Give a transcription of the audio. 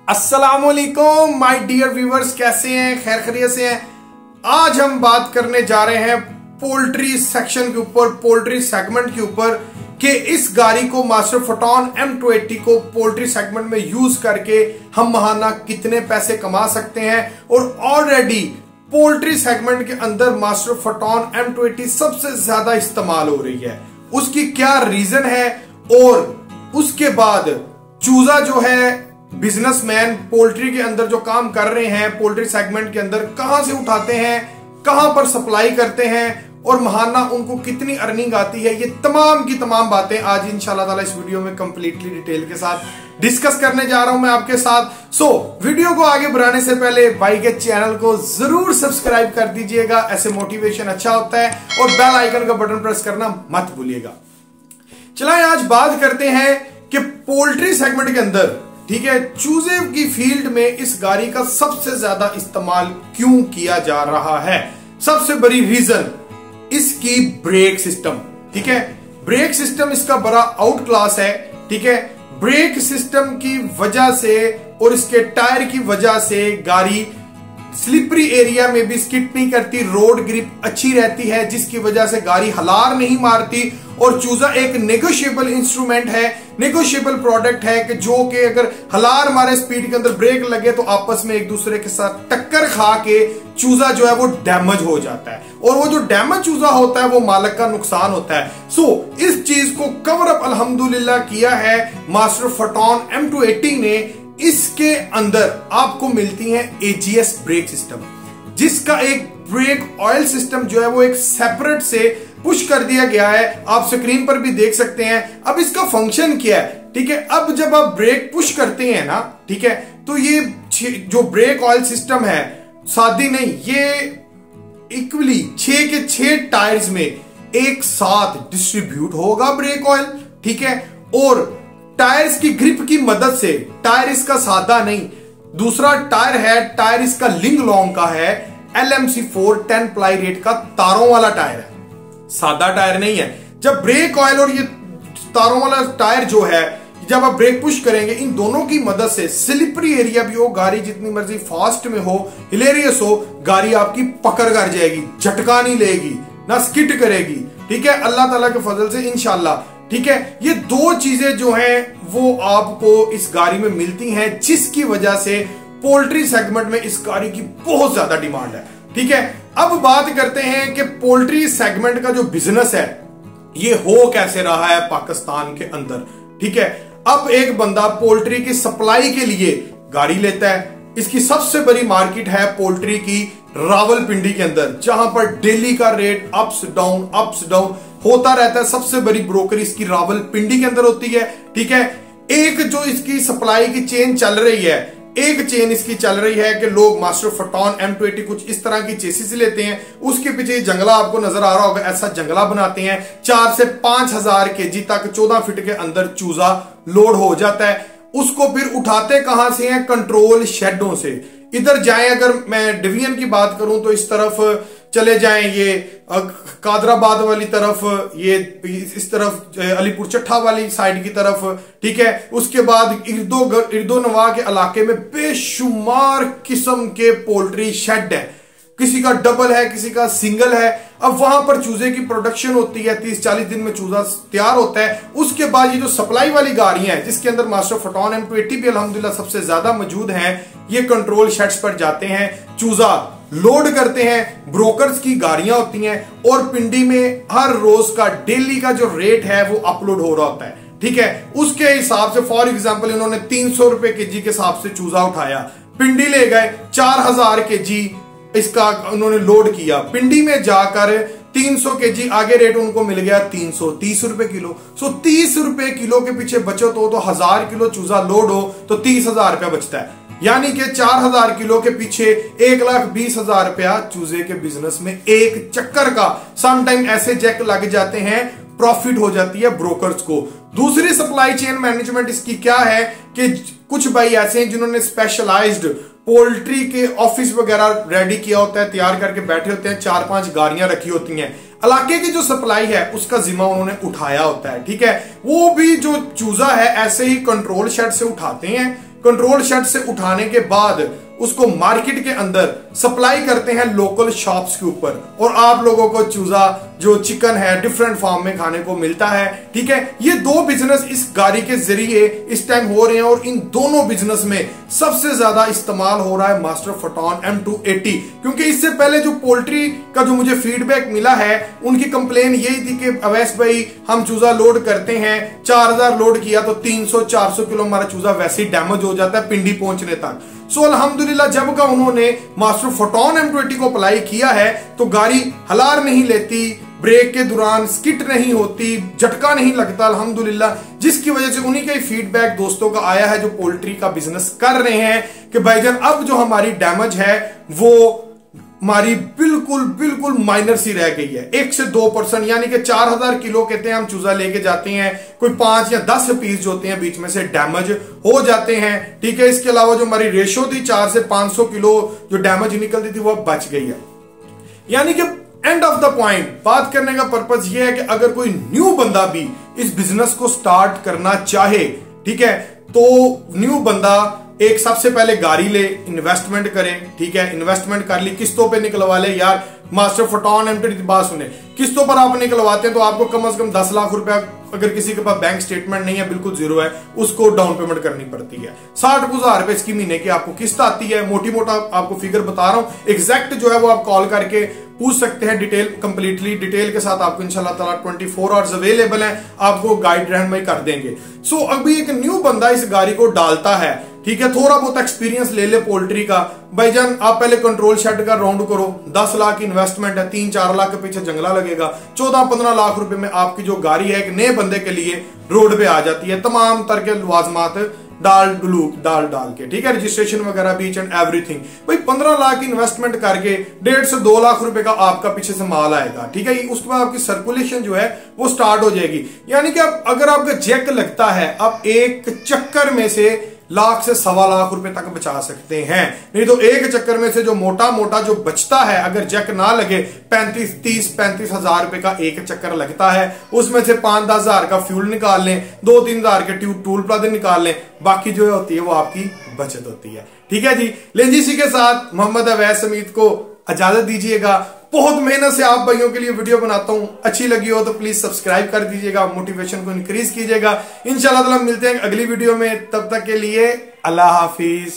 अस्सलामुअलैकुम my dear viewers, कैसे हैं? खैर खैरियत से हैं। आज हम बात करने जा रहे हैं पोल्ट्री सेक्शन के ऊपर, पोल्ट्री सेगमेंट के ऊपर कि इस गाड़ी को मास्टर फोटोन M280 को पोल्ट्री सेगमेंट में यूज करके हम महाना कितने पैसे कमा सकते हैं। और ऑलरेडी पोल्ट्री सेगमेंट के अंदर मास्टर फोटोन M280 सबसे ज्यादा इस्तेमाल हो रही है। उसकी क्या रीजन है और उसके बाद चूजा जो है बिजनेसमैन पोल्ट्री के अंदर जो काम कर रहे हैं पोल्ट्री सेगमेंट के अंदर कहां से उठाते हैं, कहां पर सप्लाई करते हैं और महाना उनको कितनी अर्निंग आती है, ये तमाम की तमाम बातें आज इंशाल्लाह ताला इस वीडियो में कंप्लीटली डिटेल के साथ डिस्कस करने जा रहा हूं मैं आपके साथ। सो वीडियो को आगे बढ़ाने से पहले भाई के चैनल को जरूर सब्सक्राइब कर दीजिएगा, ऐसे मोटिवेशन अच्छा होता है, और बेल आइकन का बटन प्रेस करना मत भूलिएगा। चलिए आज बात करते हैं कि पोल्ट्री सेगमेंट के अंदर, ठीक है, चूजे की फील्ड में इस गाड़ी का सबसे ज्यादा इस्तेमाल क्यों किया जा रहा है। सबसे बड़ी रीजन इसकी ब्रेक सिस्टम, ठीक है। ब्रेक सिस्टम इसका बड़ा आउट क्लास है, ठीक है। ब्रेक सिस्टम की वजह से और इसके टायर की वजह से गाड़ी स्लिपरी एरिया में भी स्किड नहीं करती, रोड ग्रिप अच्छी रहती है, जिसकी वजह से गाड़ी हलार नहीं मारती। और चूजा एक नेगोशिएबल इंस्ट्रूमेंट है, नेगोशिएबल प्रोडक्ट है कि जो कि अगर हलार मारे स्पीड के अंदर ब्रेक लगे तो आपस में एक दूसरे के साथ टक्कर खा के चूजा जो है वो डैमेज हो जाता है, और वो जो डैमेज चूजा होता है वो मालिक का नुकसान होता है। सो इस चीज को कवर अप अल्हम्दुलिल्लाह किया है मास्टर फोटोन M280 ने। इसके अंदर आपको मिलती है AGS ब्रेक सिस्टम, जिसका एक ब्रेक ऑयल सिस्टम जो है वो एक सेपरेट से पुश कर दिया गया है। आप स्क्रीन पर भी देख सकते हैं। अब इसका फंक्शन क्या है, ठीक है। अब जब आप ब्रेक पुश करते हैं ना, ठीक है, तो ये जो ब्रेक ऑयल सिस्टम है सादी नहीं, ये इक्वली 6 के 6 टायर्स में एक साथ डिस्ट्रीब्यूट होगा ब्रेक ऑयल, ठीक है। और टायर्स की ग्रिप की मदद से, टायर इसका सादा नहीं, दूसरा टायर है, टायर इसका लिंग लॉन्ग का है, LMC4 10 प्लाई रेट का तारों वाला टायर है, सादा टायर नहीं है। जब ब्रेक ऑयल और ये तारों वाला टायर जो है, जब आप ब्रेक पुश करेंगे, इन दोनों की मदद से स्लिपरी एरिया भी हो, गाड़ी जितनी मर्जी फास्ट में हो, हिलेरियस हो, गाड़ी आपकी पकड़ कर जाएगी, झटका नहीं लेगी, ना स्किड करेगी, ठीक है, अल्लाह ताला के फजल से इंशाल्लाह, ठीक है। ये दो चीजें जो हैं वो आपको इस गाड़ी में मिलती हैं, जिसकी वजह से पोल्ट्री सेगमेंट में इस गाड़ी की बहुत ज्यादा डिमांड है, ठीक है। अब बात करते हैं कि पोल्ट्री सेगमेंट का जो बिजनेस है ये हो कैसे रहा है पाकिस्तान के अंदर, ठीक है। अब एक बंदा पोल्ट्री की सप्लाई के लिए गाड़ी लेता है। इसकी सबसे बड़ी मार्केट है पोल्ट्री की रावलपिंडी के अंदर, जहां पर डेली का रेट अप्स डाउन होता रहता है। सबसे बड़ी ब्रोकर इसकी रावलपिंडी के अंदर होती है, ठीक है। एक जो इसकी सप्लाई की चेन चल रही है, एक चेन इसकी चल रही है कि लोग मास्टर फोटोन M280 कुछ इस तरह की चेसिस लेते हैं, उसके पीछे जंगला आपको नजर आ रहा होगा, ऐसा जंगला बनाते हैं, 4 से 5,000 kg तक 14 फीट के अंदर चूजा लोड हो जाता है। उसको फिर उठाते कहां से हैं? कंट्रोल शेडों से। इधर जाएं, अगर मैं डिवीजन की बात करूं तो इस तरफ चले जाएं, ये कादराबाद वाली तरफ, ये इस तरफ अलीपुर चट्ठा वाली साइड की तरफ, ठीक है। उसके बाद इर्दो नवा के इलाके में बेशुमार किस्म के पोल्ट्री शेड है, किसी का डबल है, किसी का सिंगल है। अब वहां पर चूजे की प्रोडक्शन होती है, 30-40 दिन में चूजा तैयार होता है। उसके बाद ये जो सप्लाई वाली गाड़ियां हैं, जिसके अंदर मास्टर फोटोन M280 भी अल्हम्दुलिल्लाह सबसे ज्यादा मौजूद हैं, ये कंट्रोल शेड्स पर जाते हैं, चूजा लोड करते हैं। ब्रोकर्स की गाड़ियां होती हैं और पिंडी में हर रोज का डेली का जो रेट है वो अपलोड हो रहा होता है, ठीक है। उसके हिसाब से फॉर एग्जांपल इन्होंने 300 रुपए kg के हिसाब से चूजा उठाया, पिंडी ले गए, 4000 kg इसका उन्होंने लोड किया, पिंडी में जाकर 300 kg आगे रेट उनको मिल गया 330 रुपए किलो। सो 30 रुपए किलो के पीछे बचत हो तो 1000 किलो चूजा लोड हो तो 30,000 रुपया बचता है, यानी कि 4000 किलो के पीछे 1,20,000 रुपया चूजे के बिजनेस में एक चक्कर का समटाइम ऐसे जैक लग जाते हैं, प्रॉफिट हो जाती है ब्रोकर्स को। दूसरी सप्लाई चेन मैनेजमेंट इसकी क्या है कि कुछ भाई ऐसे हैं जिन्होंने स्पेशलाइज्ड पोल्ट्री के ऑफिस वगैरह रेडी किया होता है, तैयार करके बैठे होते हैं, 4-5 गाड़ियां रखी होती हैं, इलाके की जो सप्लाई है उसका जिम्मा उन्होंने उठाया होता है, ठीक है। वो भी जो चूजा है ऐसे ही कंट्रोल शेड से उठाते हैं, कंट्रोल शेड से उठाने के बाद उसको मार्केट के अंदर सप्लाई करते हैं लोकल शॉप्स के ऊपर, और आप लोगों को चूजा जो चिकन है डिफरेंट फार्म में खाने को मिलता है। ठीक है, ये दो बिजनेस इस गाड़ी के जरिए इस टाइम हो रहे हैं, और इन दोनों बिजनेस में सबसे ज्यादा इस्तेमाल हो रहा है मास्टर फोटोन M280। क्योंकि इससे पहले जो पोल्ट्री का जो मुझे फीडबैक मिला है, उनकी कंप्लेन यही थी कि अवैस भाई हम चूजा लोड करते हैं, 4000 लोड किया तो 300-400 किलो हमारा चूजा वैसे ही डैमेज हो जाता है पिंडी पहुंचने तक। सो अल्हम्दुलिल्लाह जब का उन्होंने मास्टर फोटोन M280 को अप्लाई किया है तो गाड़ी हलार नहीं लेती, ब्रेक के दौरान स्किट नहीं होती, झटका नहीं लगता अल्हम्दुलिल्लाह, जिसकी वजह से उन्हीं का ही फीडबैक दोस्तों का आया है जो पोल्ट्री का बिजनेस कर रहे हैं कि भाईजान अब जो हमारी डैमेज है वो हमारी बिल्कुल बिल्कुल माइनर सी रह गई है, 1 से 2%, यानी कि 4000 किलो कहते हैं हम चूजा लेके जाते हैं, कोई 5 या 10 पीस जो होते हैं बीच में से डैमेज हो जाते हैं। ठीक है, इसके अलावा जो हमारी रेशो थी 4 से 500 किलो जो डैमेज निकलती थी वो बच गई है। यानी कि एंड ऑफ द पॉइंट बात करने का पर्पज ये है कि अगर कोई न्यू बंदा भी इस बिजनेस को स्टार्ट करना चाहे, ठीक है, तो न्यू बंदा एक सबसे पहले गाड़ी ले, इन्वेस्टमेंट करे। ठीक है, इन्वेस्टमेंट कर ली, किस्तों पे निकलवा ले। यार मास्टर फोटोन M280 बात सुने, किस्तों पर आप निकलवाते हैं तो आपको कम से कम 10 लाख रुपया, अगर किसी के पास बैंक स्टेटमेंट नहीं है, बिल्कुल जीरो है, उसको डाउन पेमेंट करनी पड़ती है। 60,000 रुपए इसकी महीने की आपको किस्त आती है। मोटी मोटा आपको फिगर बता रहा हूं, एग्जैक्ट जो है वो आप कॉल करके पूछ सकते हैं, डिटेल कंप्लीटली डिटेल के साथ आपको इंशाल्लाह ताला 24 आवर्स अवेलेबल है, आपको गाइड रहन में कर देंगे। सो अभी एक न्यू बंदा इस गाड़ी को डालता है, ठीक है, थोड़ा बहुत एक्सपीरियंस ले ले पोल्ट्री का, भाईजान आप पहले कंट्रोल शेड का राउंड करो, 10 लाख इन्वेस्टमेंट है, 3-4 लाख के पीछे जंगला लगेगा, 14-15 लाख रुपए में आपकी जो गाड़ी है एक नए बंदे के लिए रोड पे आ जाती है, तमाम तरह के लवाजमात डाल के। ठीक है, रजिस्ट्रेशन वगैरह बीच एंड एवरीथिंग। भाई 15 लाख इन्वेस्टमेंट करके 1.5 से 2 लाख रुपए का आपका पीछे से माल आएगा। ठीक है, उसके बाद आपकी सर्कुलेशन जो है वो स्टार्ट हो जाएगी। यानी कि अगर आपका जैक लगता है, आप एक चक्कर में से लाख से 1.25 लाख रुपए तक बचा सकते हैं। नहीं तो एक चक्कर में से जो मोटा मोटा जो बचता है, अगर जैक ना लगे, 35 हजार रुपए का एक चक्कर लगता है, उसमें से 5-10 हजार का फ्यूल निकाल लें, 2-3 हजार के टूल प्लाजे निकाल लें, बाकी जो होती है वो आपकी बचत होती है। ठीक है जी, लेकिन इसी के साथ मोहम्मद अवैस हमीद को इजाजत दीजिएगा। बहुत मेहनत से आप भाइयों के लिए वीडियो बनाता हूं, अच्छी लगी हो तो प्लीज सब्सक्राइब कर दीजिएगा, मोटिवेशन को इंक्रीज कीजिएगा। इंशाल्लाह ताला मिलते हैं अगली वीडियो में, तब तक के लिए अल्लाह हाफिज।